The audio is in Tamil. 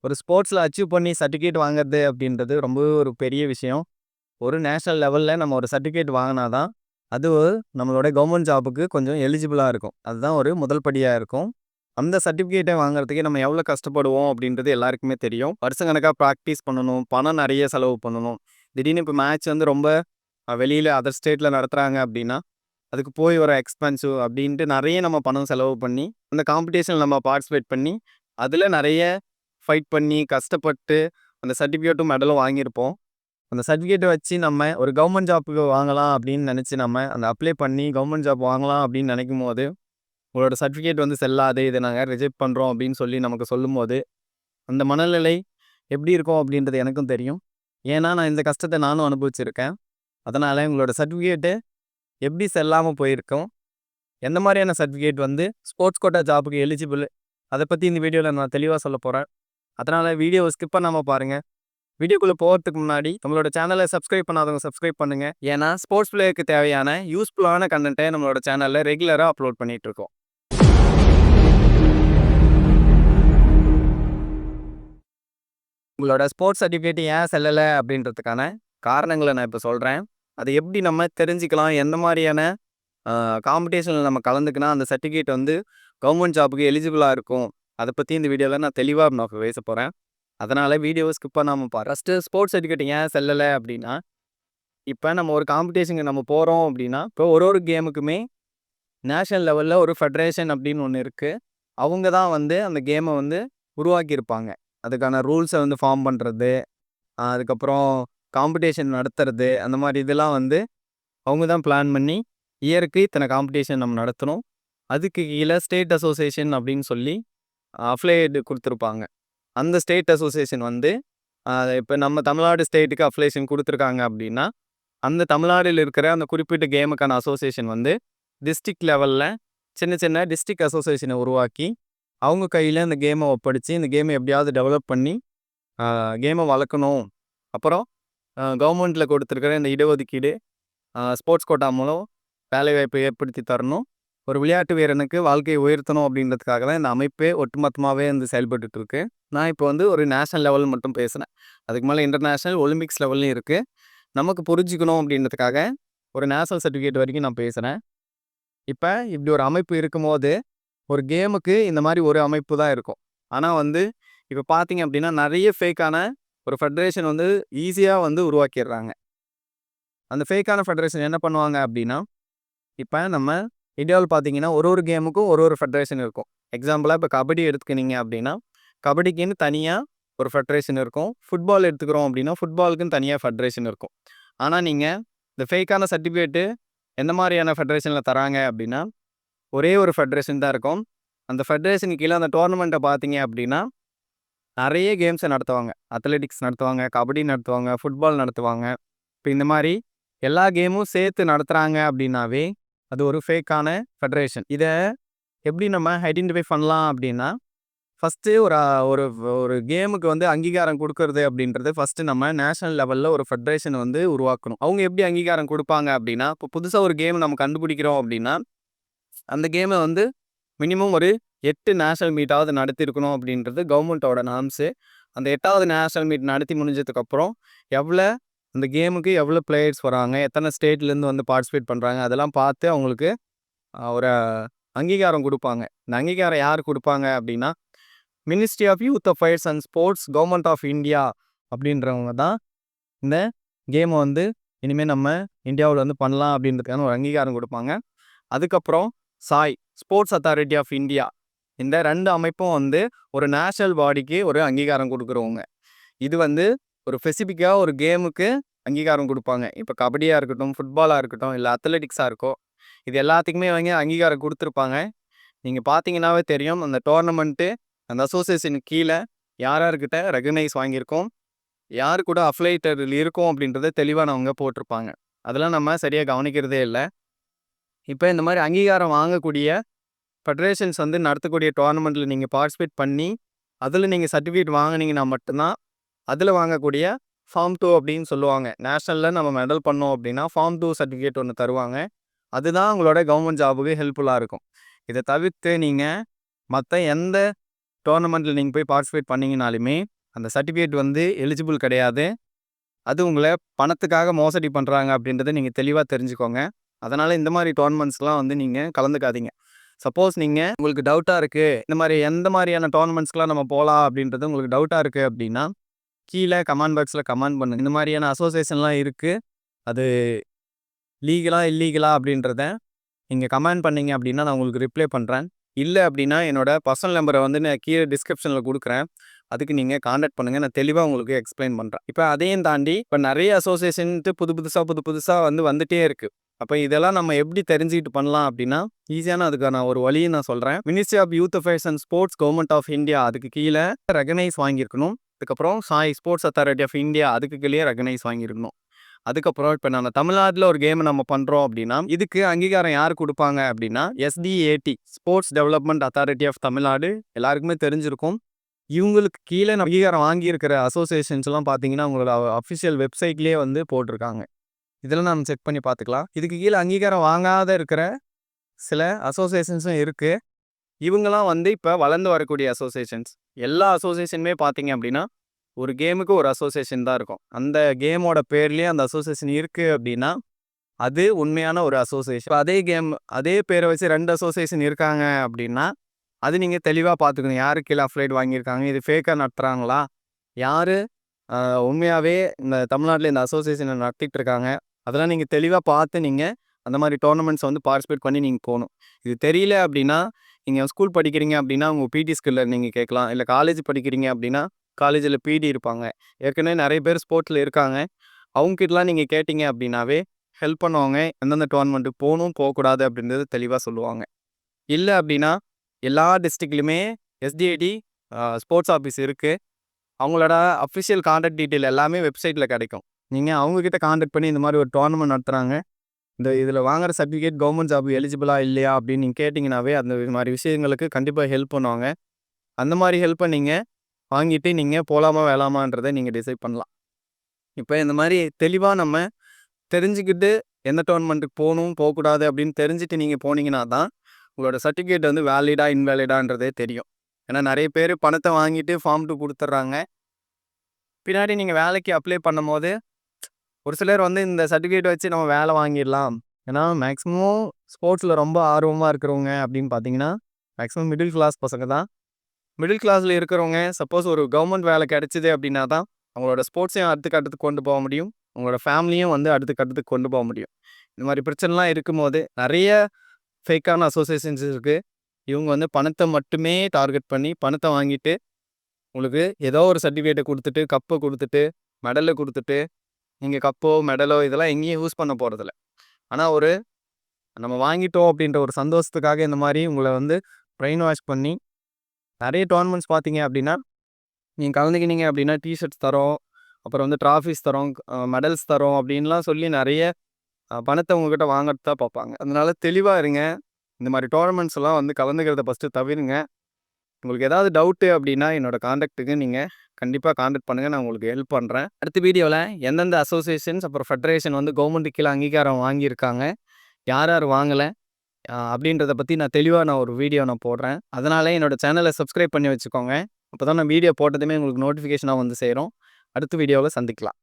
ஒரு ஸ்போர்ட்ஸில் அச்சீவ் பண்ணி சர்டிஃபிகேட் வாங்குறது அப்படின்றது ரொம்பவே ஒரு பெரிய விஷயம். ஒரு நேஷனல் லெவலில் நம்ம ஒரு சர்டிஃபிகேட் வாங்கினா தான் அது நம்மளோட கவர்மெண்ட் ஜாபுக்கு கொஞ்சம் எலிஜிபிளாக இருக்கும். அதுதான் ஒரு முதல் படியாக இருக்கும். அந்த சர்டிஃபிகேட்டை வாங்குறதுக்கே நம்ம எவ்வளோ கஷ்டப்படுவோம் அப்படின்றது எல்லாருக்குமே தெரியும். வருஷக்கணக்காக ப்ராக்டிஸ் பண்ணணும், பணம் நிறைய செலவு பண்ணணும். திடீர்னு இப்போ மேட்ச் வந்து ரொம்ப வெளியில் அதர் ஸ்டேட்டில் நடத்துகிறாங்க அப்படின்னா அதுக்கு போய் வர எக்ஸ்பென்சிவ் அப்படின்ட்டு நிறைய நம்ம பணம் செலவு பண்ணி அந்த காம்படிஷனில் நம்ம பார்ட்டிசிபேட் பண்ணி அதில் நிறைய ஃபைட் பண்ணி கஷ்டப்பட்டு அந்த சர்டிஃபிகேட்டும் மெடலும் வாங்கியிருப்போம். அந்த சர்டிஃபிகேட்டை வச்சு நம்ம ஒரு கவர்மெண்ட் ஜாப்புக்கு வாங்கலாம் அப்படின்னு நினச்சி நம்ம அந்த அப்ளை பண்ணி கவர்மெண்ட் ஜாப் வாங்கலாம் அப்படின்னு நினைக்கும் போது உங்களோட சர்டிஃபிகேட் வந்து செல்லாது, இதை நாங்கள் ரிஜெக்ட் பண்ணுறோம் அப்படின்னு சொல்லி நமக்கு சொல்லும்போது அந்த மனநிலை எப்படி இருக்கும் அப்படின்றது எனக்கும் தெரியும். ஏன்னா நான் இந்த கஷ்டத்தை நானும் அனுபவிச்சிருக்கேன். அதனால் உங்களோட சர்டிஃபிகேட்டு எப்படி செல்லாமல் போயிருக்கோம், எந்த மாதிரியான சர்டிஃபிகேட் வந்து ஸ்போர்ட்ஸ் கோட்டா ஜாபுக்கு எலிஜிபிள், அதை பற்றி இந்த வீடியோவில் நான் தெளிவாக சொல்ல போகிறேன். அதனால் வீடியோவை ஸ்கிப் பண்ணாமல் பாருங்கள். வீடியோக்குள்ளே போகிறதுக்கு முன்னாடி நம்மளோட சேனலை சப்ஸ்கிரைப் பண்ணாதவங்க சப்ஸ்கிரைப் பண்ணுங்கள். ஏன்னா ஸ்போர்ட்ஸ் பிளேயருக்கு தேவையான யூஸ்ஃபுல்லான கண்டென்ட்டை நம்மளோட சேனலில் ரெகுலராக அப்லோட் பண்ணிகிட்ருக்கோம். உங்களோட ஸ்போர்ட்ஸ் சர்டிஃபிகேட் ஏன் செல்லலை அப்படின்றதுக்கான காரணங்களை நான் இப்போ சொல்கிறேன். அதை எப்படி நம்ம தெரிஞ்சுக்கலாம், எந்த மாதிரியான காம்படிஷனில் நம்ம கலந்துக்கினா அந்த சர்டிஃபிகேட் வந்து கவர்மெண்ட் ஜாபுக்கு எலிஜிபிளாக இருக்கும், அதை பற்றி இந்த வீடியோவில் நான் தெளிவாக நான் பேச போகிறேன். அதனால் வீடியோவை ஸ்கிப் பண்ணாமல் பாரு. ஃபஸ்ட்டு ஸ்போர்ட்ஸ் சர்டிஃபிகேட் ஏன் செல்லலை அப்படின்னா, இப்போ நம்ம ஒரு காம்படிஷனுக்கு நம்ம போகிறோம் அப்படின்னா இப்போ ஒரு கேமுக்குமே நேஷ்னல் லெவலில் ஒரு ஃபெடரேஷன் அப்படின்னு ஒன்று இருக்குது. அவங்க தான் வந்து அந்த கேமை வந்து உருவாக்கியிருப்பாங்க. அதுக்கான ரூல்ஸை வந்து ஃபார்ம் பண்ணுறது, அதுக்கப்புறம் காம்படிஷன் நடத்துறது, அந்த மாதிரி இதெல்லாம் வந்து அவங்க தான் பிளான் பண்ணி இயருக்கு இத்தனை காம்படிஷன் நம்ம நடத்தணும். அதுக்கு கீழே ஸ்டேட் அசோசியேஷன் அப்படின்னு சொல்லி அஃபிலியேட் கொடுத்துருப்பாங்க. அந்த ஸ்டேட் அசோசியேஷன் வந்து இப்போ நம்ம தமிழ்நாடு ஸ்டேட்டுக்கு அஃபிலியேஷன் கொடுத்துருக்காங்க அப்படின்னா அந்த தமிழ்நாட்டில் இருக்கிற அந்த குறிப்பிட்ட கேமுக்கான அசோசியேஷன் வந்து டிஸ்ட்ரிக்ட் லெவலில் சின்ன சின்ன டிஸ்ட்ரிக்ட் அசோசியேஷனை உருவாக்கி அவங்க கையில் இந்த கேமை ஒப்படைச்சி இந்த கேமை எப்படியாவது டெவலப் பண்ணி கேமை வளர்க்கணும். அப்புறம் கவர்மெண்ட்டில் கொடுத்துருக்கிற இந்த இடஒதுக்கீடு ஸ்போர்ட்ஸ் கோட்டா மூலம் வேலைவாய்ப்பை ஏற்படுத்தி தரணும், ஒரு விளையாட்டு வீரனுக்கு வாழ்க்கையை உயர்த்தணும் அப்படின்றதுக்காக தான் இந்த அமைப்பே ஒட்டுமொத்தமாகவே வந்து செயல்பட்டு இருக்கு. நான் இப்போ வந்து ஒரு நேஷனல் லெவல் மட்டும் பேசுகிறேன். அதுக்கு மேலே இன்டர்நேஷ்னல் ஒலிம்பிக்ஸ் லெவல்லையும் இருக்குது. நமக்கு புரிஞ்சுக்கணும் அப்படின்றதுக்காக ஒரு நேஷனல் சர்டிஃபிகேட் வரைக்கும் நான் பேசுகிறேன். இப்போ இப்படி ஒரு அமைப்பு இருக்கும்போது ஒரு கேமுக்கு இந்த மாதிரி ஒரு அமைப்பு தான் இருக்கும். ஆனால் வந்து இப்போ பார்த்தீங்க அப்படின்னா நிறைய ஃபேக்கான ஒரு ஃபெடரேஷன் வந்து ஈஸியாக வந்து உருவாக்கிடுறாங்க. அந்த ஃபேக்கான ஃபெடரேஷன் என்ன பண்ணுவாங்க அப்படின்னா, இப்போ நம்ம இந்தியாவில் பார்த்தீங்கன்னா ஒரு கேமுக்கும் ஒரு ஃபெடரேஷன் இருக்கும். எக்ஸாம்பிளாக இப்போ கபடி எடுத்துக்கினீங்க அப்படின்னா கபடிக்குன்னு தனியாக ஒரு ஃபெடரேஷன் இருக்கும். ஃபுட்பால் எடுத்துக்கிறோம் அப்படின்னா ஃபுட்பாலுக்குன்னு தனியாக ஃபெடரேஷன் இருக்கும். ஆனால் நீங்கள் இந்த ஃபேக்கான சர்டிஃபிகேட்டு எந்த மாதிரியான ஃபெடரேஷனில் தராங்க அப்படின்னா ஒரே ஒரு ஃபெடரேஷன் தான் இருக்கும். அந்த ஃபெடரேஷனுக்கு கீழே அந்த டோர்னமெண்ட்டை பார்த்தீங்க அப்படின்னா நிறைய கேம்ஸை நடத்துவாங்க. அத்லெட்டிக்ஸ் நடத்துவாங்க, கபடி நடத்துவாங்க, ஃபுட்பால் நடத்துவாங்க. இப்போ இந்த மாதிரி எல்லா கேமும் சேர்த்து நடத்துகிறாங்க அப்படின்னாவே அது ஒரு ஃபேக்கான ஃபெடரேஷன். இதை எப்படி நம்ம ஐடென்டிஃபை பண்ணலாம் அப்படின்னா, ஃபஸ்ட்டு ஒரு ஒரு கேமுக்கு வந்து அங்கீகாரம் கொடுக்கறது அப்படின்றது ஃபஸ்ட்டு நம்ம நேஷனல் லெவலில் ஒரு ஃபெடரேஷன் வந்து உருவாக்கணும். அவங்க எப்படி அங்கீகாரம் கொடுப்பாங்க அப்படின்னா, இப்போ புதுசாக ஒரு கேம் நம்ம கண்டுபிடிக்கிறோம் அப்படின்னா அந்த கேமை வந்து மினிமம் ஒரு 8 நேஷனல் மீட்டாவது நடத்தியிருக்கணும் அப்படின்றது கவர்மெண்ட்டோட நார்ம்ஸு. அந்த 8வது நேஷனல் மீட் நடத்தி முடிஞ்சதுக்கப்புறம் அந்த கேமுக்கு எவ்வளோ பிளேயர்ஸ் வராங்க, எத்தனை ஸ்டேட்லேருந்து வந்து பார்ட்டிசிபேட் பண்ணுறாங்க, அதெல்லாம் பார்த்து அவங்களுக்கு ஒரு அங்கீகாரம் கொடுப்பாங்க. இந்த அங்கீகாரம் யார் கொடுப்பாங்க அப்படின்னா ministry of youth affairs and sports, government of India அப்படின்றவங்க தான் இந்த கேமை வந்து இனிமேல் நம்ம இந்தியாவில் வந்து பண்ணலாம் அப்படின்றதுக்கான ஒரு அங்கீகாரம் கொடுப்பாங்க. அதுக்கப்புறம் ஸ்போர்ட்ஸ் அத்தாரிட்டி ஆஃப் இந்தியா, இந்த 2 அமைப்பும் வந்து ஒரு நேஷனல் பாடிக்கு ஒரு அங்கீகாரம் கொடுக்குறவங்க. இது வந்து ஒரு ஸ்பெசிஃபிக்காக ஒரு கேமுக்கு அங்கீகாரம் கொடுப்பாங்க. இப்போ கபடியாக இருக்கட்டும், ஃபுட்பாலாக இருக்கட்டும், இல்லை அத்லெட்டிக்ஸாக இருக்கும், இது எல்லாத்துக்குமே வந்து அங்கீகாரம் கொடுத்துருப்பாங்க. நீங்கள் பார்த்தீங்கன்னாவே தெரியும் அந்த டோர்னமெண்ட்டு அந்த அசோசியேஷனுக்கு கீழே யார்கிட்ட ரெகனைஸ் வாங்கியிருக்கோம், யார் கூட அஃபிலியேட்டட் இருக்கும் அப்படின்றத தெளிவாக அவங்க போட்டிருப்பாங்க. அதெல்லாம் நம்ம சரியாக கவனிக்கிறதே இல்லை. இப்போ இந்த மாதிரி அங்கீகாரம் வாங்கக்கூடிய ஃபெடரேஷன்ஸ் வந்து நடத்தக்கூடிய டோர்னமெண்ட்டில் நீங்கள் பார்ட்டிசிபேட் பண்ணி அதில் நீங்கள் சர்டிஃபிகேட் வாங்கினீங்கன்னா மட்டும்தான் அதில் வாங்கக்கூடிய ஃபார்ம் 2 அப்படின்னு சொல்லுவாங்க. நேஷ்னலில் நம்ம மெடல் பண்ணோம் அப்படின்னா ஃபார்ம் 2 சர்டிஃபிகேட் ஒன்று தருவாங்க. அதுதான் உங்களோட கவர்மெண்ட் ஜாபுக்கு ஹெல்ப்ஃபுல்லாக இருக்கும். இதை தவிர்த்து நீங்கள் மற்ற எந்த டோர்னமெண்ட்டில் நீங்கள் போய் பார்ட்டிசிபேட் பண்ணீங்கனாலுமே அந்த சர்டிஃபிகேட் வந்து எலிஜிபிள் கிடையாது. அது உங்களை பணத்துக்காக மோசடி பண்ணுறாங்க அப்படின்றத நீங்கள் தெளிவாக தெரிஞ்சுக்கோங்க. அதனால் இந்த மாதிரி டோர்னமெண்ட்ஸ்லாம் வந்து நீங்கள் கலந்துக்காதீங்க. சப்போஸ் நீங்கள் உங்களுக்கு டவுட்டாக இருக்குது, இந்த மாதிரி எந்த மாதிரியான டோர்னமெண்ட்ஸ்க்கெலாம் நம்ம போகலாம் அப்படின்றது உங்களுக்கு டவுட்டாக இருக்குது அப்படின்னா கீழே கமெண்ட் பாக்ஸில் கமெண்ட் பண்ணுங்கள். இந்த மாதிரியான அசோசியேஷன்லாம் இருக்குது, அது லீகலா இல்லீகலா அப்படின்றத நீங்கள் கமெண்ட் பண்ணீங்க அப்படின்னா நான் உங்களுக்கு ரிப்ளை பண்ணுறேன். இல்லை அப்படின்னா என்னோட பர்சனல் நம்பரை வந்து நான் கீழே டிஸ்கிரிப்ஷனில் கொடுக்குறேன். அதுக்கு நீங்கள் காண்டாக்ட் பண்ணுங்கள். நான் தெளிவாக உங்களுக்கு எக்ஸ்பிளைன் பண்ணுறேன். இப்போ அதையும் தாண்டி இப்போ நிறைய அசோசியேஷன்ட்டு புதுசாக வந்துகிட்டே இருக்குது. அப்போ இதெல்லாம் நம்ம எப்படி தெரிஞ்சுக்கிட்டு பண்ணலாம் அப்படின்னா ஈஸியான அதுக்கான ஒரு வழியை நான் சொல்கிறேன். Ministry of youth affairs and sports government of India அதுக்கு கீழே ரெகனைஸ் வாங்கியிருக்கணும். அதுக்கப்புறம் SAI sports authority of India அதுக்கு கீழே ரெகனைஸ் வாங்கியிருக்கணும். அதுக்கப்புறம் இப்போ நம்ம தமிழ்நாட்டில் ஒரு கேம் நம்ம பண்ணுறோம் அப்படின்னா இதுக்கு அங்கீகாரம் யார் கொடுப்பாங்க அப்படின்னா SDAT sports development authority of Tamil Nadu எல்லாருக்குமே தெரிஞ்சிருக்கும். இவங்களுக்கு கீழே அங்கீகாரம் வாங்கியிருக்கிற அசோசியேஷன்ஸ்லாம் பார்த்தீங்கன்னா அவங்களோட அஃபிஷியல் வெப்சைட்லேயே வந்து போட்டிருக்காங்க. இதெல்லாம் நம்ம செக் பண்ணி பார்த்துக்கலாம். இதுக்கு கீழே அங்கீகாரம் வாங்காத இருக்கிற சில அசோசியேஷன்ஸும் இருக்குது. இவங்கெல்லாம் வந்து இப்போ வளர்ந்து வரக்கூடிய அசோசியேஷன்ஸ். எல்லா அசோசியேஷனுமே பார்த்தீங்க அப்படின்னா ஒரு கேமுக்கு ஒரு அசோசியேஷன் தான் இருக்கும். அந்த கேமோட பேர்லேயே அந்த அசோசியேஷன் இருக்குது அப்படின்னா அது உண்மையான ஒரு அசோசியேஷன். அதே பேரை வச்சு 2 அசோசியேஷன் இருக்காங்க அப்படின்னா அது நீங்கள் தெளிவாக பார்த்துக்கணும். யாரு கீழே அஃபிலியேட் வாங்கியிருக்காங்க, இது ஃபேக்காக நடத்துகிறாங்களா, யார் உண்மையாகவே இந்த தமிழ்நாட்டில் இந்த அசோசியேஷனை நடத்திட்டு இருக்காங்க, அதெல்லாம் நீங்கள் தெளிவாக பார்த்து நீங்கள் அந்த மாதிரி டோர்னமெண்ட்ஸ் வந்து பார்ட்டிசிபேட் பண்ணி நீங்கள் போகணும். இது தெரியல அப்படின்னா நீங்கள் ஸ்கூல் படிக்கிறீங்க அப்படின்னா உங்கள் பிடி ஸ்கில்ல நீங்கள் கேட்கலாம். இல்லை காலேஜ் படிக்கிறீங்க அப்படின்னா காலேஜில் பிடி இருப்பாங்க. ஏற்கனவே நிறைய பேர் ஸ்போர்ட்ஸில் இருக்காங்க. அவங்ககிட்டலாம் நீங்கள் கேட்டிங்க அப்படின்னாவே ஹெல்ப் பண்ணுவாங்க. எந்தெந்த டோர்னமெண்ட்டுக்கு போகணும் போகக்கூடாது அப்படின்றது தெளிவாக சொல்லுவாங்க. இல்லை அப்படின்னா எல்லா டிஸ்ட்ரிக்ட்லையுமே SDAT ஸ்போர்ட்ஸ் ஆஃபீஸ் இருக்குது. அவங்களோட அஃபிஷியல் கான்டாக்ட் டீட்டெயில் எல்லாமே வெப்சைட்டில் கிடைக்கும். நீங்கள் அவங்கக்கிட்ட கான்டாக்ட் பண்ணி இந்த மாதிரி ஒரு டோர்னமெண்ட் நடத்துகிறாங்க, இதில் வாங்குகிற சர்டிஃபிகேட் கவர்மெண்ட் ஜாப் எலிஜிபிளா இல்லையா அப்படின்னு நீங்கள் கேட்டிங்கனாவே அந்த மாதிரி விஷயங்களுக்கு கண்டிப்பாக ஹெல்ப் பண்ணுவாங்க. அந்த மாதிரி ஹெல்ப்பை நீங்கள் வாங்கிட்டு நீங்கள் போகலாமா வேணாமான்றதை நீங்கள் டிசைட் பண்ணலாம். இப்போ இந்த மாதிரி தெளிவாக நம்ம தெரிஞ்சுக்கிட்டு எந்த டோர்னமெண்ட்டுக்கு போகணும் போகக்கூடாது அப்படின்னு தெரிஞ்சுட்டு நீங்கள் போனீங்கன்னா தான் உங்களோட சர்டிஃபிகேட் வந்து வேலிடா இன்வேலிடான்றதே தெரியும். ஏன்னா நிறைய பேர் பணத்தை வாங்கிட்டு ஃபார்ம் 2 கொடுத்துட்றாங்க. பின்னாடி நீங்கள் வேலைக்கு அப்ளை பண்ணும் போது ஒரு சிலர் வந்து இந்த சர்டிஃபிகேட் வச்சு நம்ம வேலை வாங்கிடலாம். ஏன்னா மேக்ஸிமம் ஸ்போர்ட்ஸில் ரொம்ப ஆர்வமாக இருக்கிறவங்க அப்படின்னு பார்த்தீங்கன்னா மேக்ஸிமம் மிடில் கிளாஸ் பசங்க தான். மிடில் கிளாஸில் இருக்கிறவங்க சப்போஸ் ஒரு கவர்மெண்ட் வேலை கிடைச்சிது அப்படின்னா தான் அவங்களோட ஸ்போர்ட்ஸையும் அடுத்த கட்டத்துக்கு கொண்டு போக முடியும், உங்களோட ஃபேமிலியும் வந்து அடுத்த கட்டத்துக்கு கொண்டு போக முடியும். இந்த மாதிரி பிரச்சனைலாம் இருக்கும்போது நிறைய ஃபேக்கான அசோசியேஷன்ஸ் இருக்குது. இவங்க வந்து பணத்தை மட்டுமே டார்கெட் பண்ணி பணத்தை வாங்கிட்டு உங்களுக்கு ஏதோ ஒரு சர்டிஃபிகேட்டை கொடுத்துட்டு கப்பை கொடுத்துட்டு மெடலை கொடுத்துட்டு நீங்கள் கப்போ மெடலோ இதெல்லாம் எங்கேயும் யூஸ் பண்ண போகிறதில்ல. ஆனால் நம்ம வாங்கிட்டோம் அப்படின்ற ஒரு சந்தோஷத்துக்காக இந்த மாதிரி உங்களை வந்து ப்ரெயின் வாஷ் பண்ணி நிறைய டோர்னமெண்ட்ஸ் பார்த்தீங்க அப்படின்னா நீங்கள் கலந்துக்கினீங்க அப்படின்னா டிஷர்ட்ஸ் தரோம், அப்புறம் வந்து ட்ராஃபிஸ் தரோம், மெடல்ஸ் தரோம் அப்படின்லாம் சொல்லி நிறைய பணத்தை உங்ககிட்ட வாங்கிறது தான் பார்ப்பாங்க. அதனால தெளிவாக இருங்க. இந்த மாதிரி டோர்னமெண்ட்ஸ் எல்லாம் வந்து கலந்துக்கிறத ஃபஸ்ட்டு தவிருங்க. உங்களுக்கு ஏதாவது டவுட்டு அப்படின்னா என்னோட காண்டாக்ட்டுக்கு நீங்கள் கண்டிப்பாக காண்டாக்ட் பண்ணுங்கள், நான் உங்களுக்கு ஹெல்ப் பண்ணுறேன். அடுத்த வீடியோவில் எந்தெந்த அசோசியேஷன்ஸ் அப்புறம் ஃபெடரேஷன் வந்து கவர்மெண்ட்டு கீழே அங்கீகாரம் வாங்கியிருக்காங்க, யார் யார் வாங்கலை அப்படின்றத பற்றி நான் தெளிவாக ஒரு வீடியோ நான் போடுறேன். அதனால் என்னோட சேனலை சப்ஸ்கிரைப் பண்ணி வச்சுக்கோங்க. அப்போ தான் நான் வீடியோ போட்டதுமே உங்களுக்கு நோட்டிஃபிகேஷனாக வந்து சேரும். அடுத்த வீடியோவில் சந்திக்கலாம்.